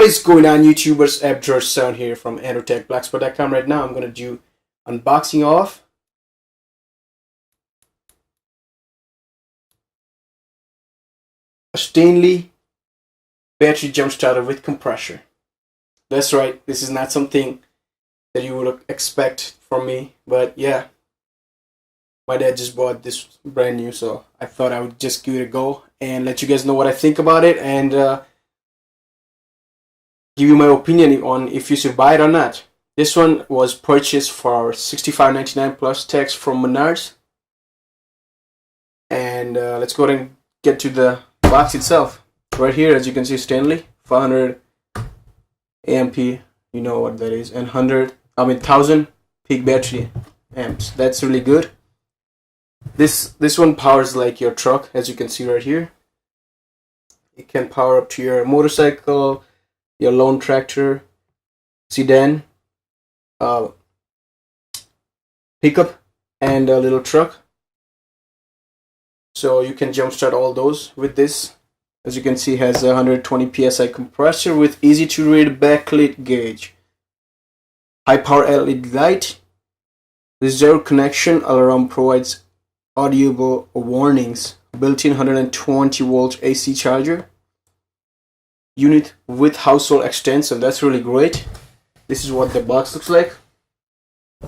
What is going on, YouTubers? App George Sound here from AndroTechBlackspot.com. Right now I'm going to do unboxing of a Stanley battery jump starter with compressor. That's right, this is not something that you would expect from me, but yeah, my dad just bought this brand new, so I thought I would just give it a go and let you guys know what I think about it and give you my opinion on if you should buy it or not. This one was purchased for $65.99 plus tax from Menards. And let's go ahead and get to the box itself. Right here, as you can see, Stanley 500 amp, you know what that is, and 1000 peak battery amps. That's really good. This one powers like your truck, as you can see right here. It can power up to your motorcycle, your lawn tractor, sedan, pickup, and a little truck. So you can jumpstart all those with this. As you can see, it has a 120 psi compressor with easy to read backlit gauge, high power LED light, zero connection alarm, provides audible warnings, built-in 120 volt AC charger, unit with household extension. That's really great. This is what the box looks like.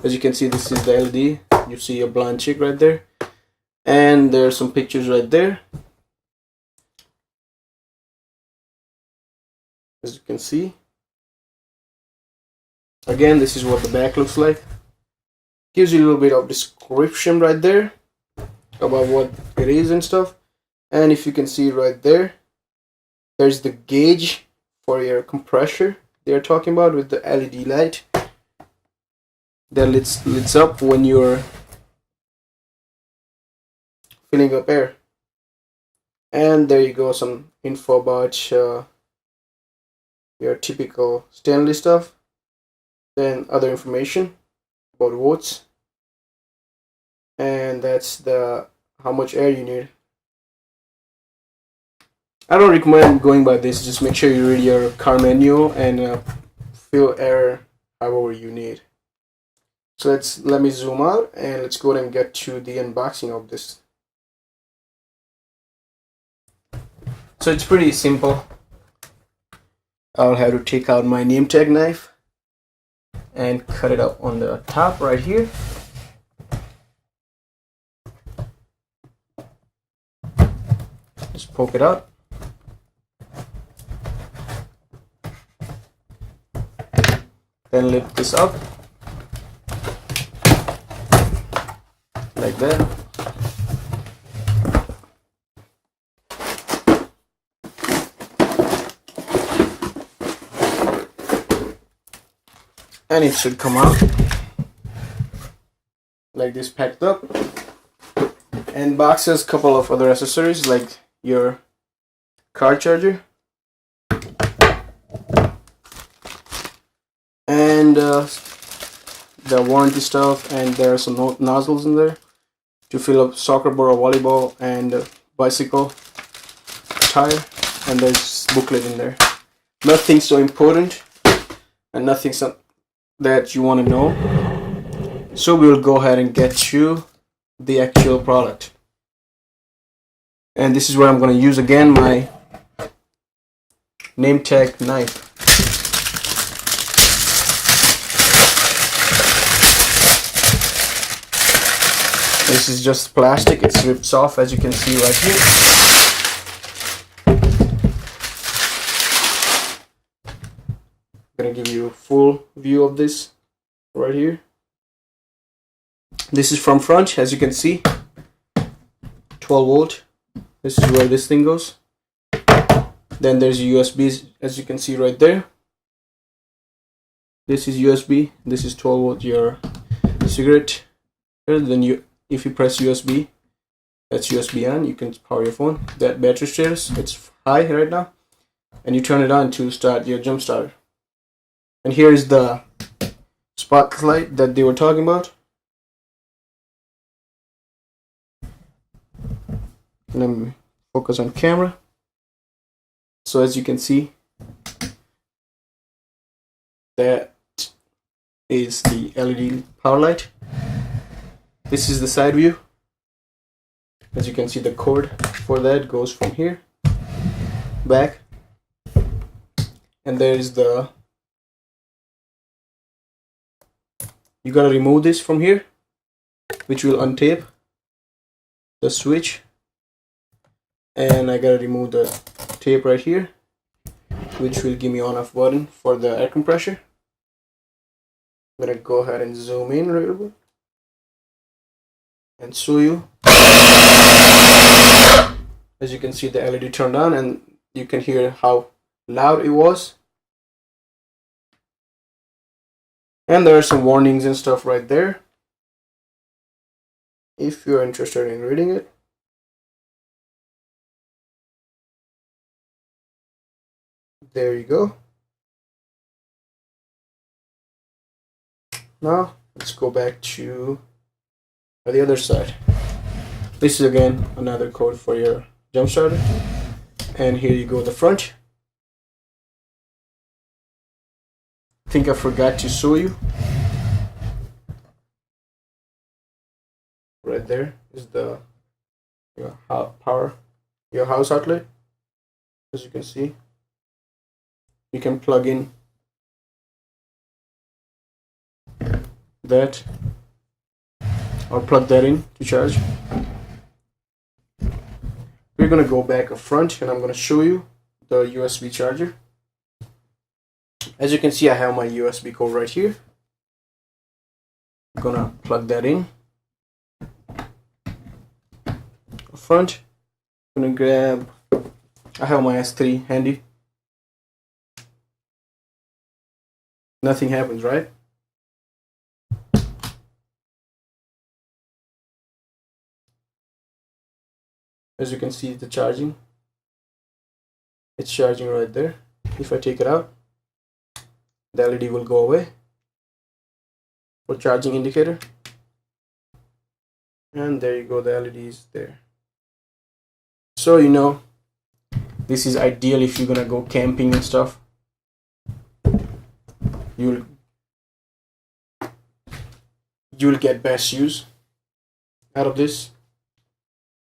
As you can see, this is the LED. You see a blonde chick right there, and there are some pictures right there. As you can see, again, this is what the back looks like. Gives you a little bit of description right there about what it is and stuff. And if you can see right there, there's the gauge for your compressor they're talking about with the LED light that lights up when you're filling up air. And there you go, some info about your typical Stanley stuff. Then other information about watts, and that's the how much air you need. I don't recommend going by this. Just make sure you read your car manual and fill air however you need. So let me zoom out and let's go ahead and get to the unboxing of this. So it's pretty simple. I'll have to take out my name tag knife and cut it up on the top right here. Just poke it out. Then lift this up like that. And it should come out like this, packed up. And box has a couple of other accessories like your car charger and the warranty stuff, and there are some nozzles in there to fill up soccer ball or volleyball and bicycle tire, and there's booklet in there. Nothing so important and nothing that you want to know. So we'll go ahead and get to the actual product. And this is where I'm going to use again my name tag knife. This is just plastic, it rips off, as you can see right here. I'm going to give you a full view of this right here. This is from front, as you can see, 12 volt. This is where this thing goes. Then there's USBs, as you can see right there. This is USB. This is 12 volt, your cigarette. Then if you press USB, that's USB on. You can power your phone. That battery status, it's high right now, and you turn it on to start your jump starter. And here is the spotlight that they were talking about. Let me focus on camera. So as you can see, That is the LED power light. This is the side view. As you can see, the cord for that goes from here back, and there is the, you gotta remove this from here, which will untape the switch, and I gotta remove the tape right here, which will give me on-off button for the air compressor. I'm gonna go ahead and zoom in a little bit and show you. As you can see, the LED turned on, and you can hear how loud it was. And there are some warnings and stuff right there, if you're interested in reading it. There you go. Now let's go back to the other side. This is again another code for your jump starter, and here you go, the front. I think I forgot to show you. Right there is the your house outlet. As you can see, you can plug in that or plug that in to charge. We're gonna go back up front, and I'm gonna show you the USB charger. As you can see, I have my USB cord right here. I'm gonna plug that in up front. I'm gonna grab, I have my S3 handy. Nothing happens, right? As you can see, the charging, it's charging right there. If I take it out, the LED will go away for charging indicator, and there you go, the LED is there. So you know, this is ideal if you're gonna go camping and stuff. You'll get best use out of this.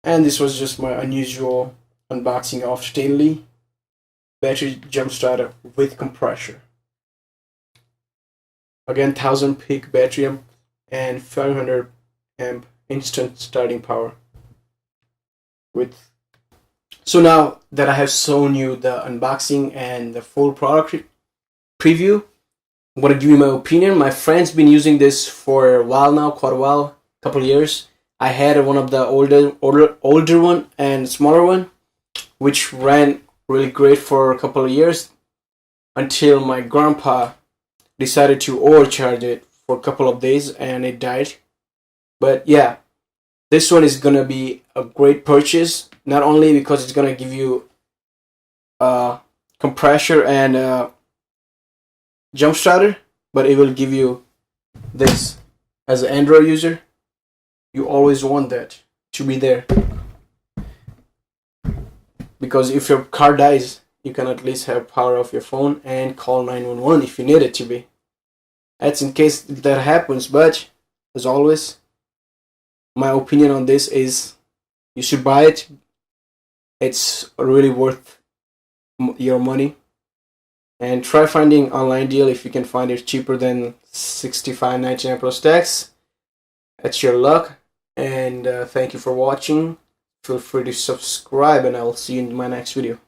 And this was just my unusual unboxing of Stanley battery jump starter with compressor. Again, 1000 peak battery amp and 500 amp instant starting power. So now that I have shown you the unboxing and the full product preview, I'm gonna give you my opinion. My friend's been using this for a while now, quite a while, couple of years. I had one of the older one and smaller one, which ran really great for a couple of years until my grandpa decided to overcharge it for a couple of days and it died. But yeah, this one is gonna be a great purchase, not only because it's gonna give you a compressor and a jump starter, but it will give you this. As an Android user, you always want that to be there, because if your car dies, you can at least have power off your phone and call 911 if you need it to be. That's in case that happens. But as always, my opinion on this is you should buy it. It's really worth your money, and try finding online deal if you can find it cheaper than $65.99 plus tax. That's your luck. And thank you for watching. Feel free to subscribe, and I will see you in my next video.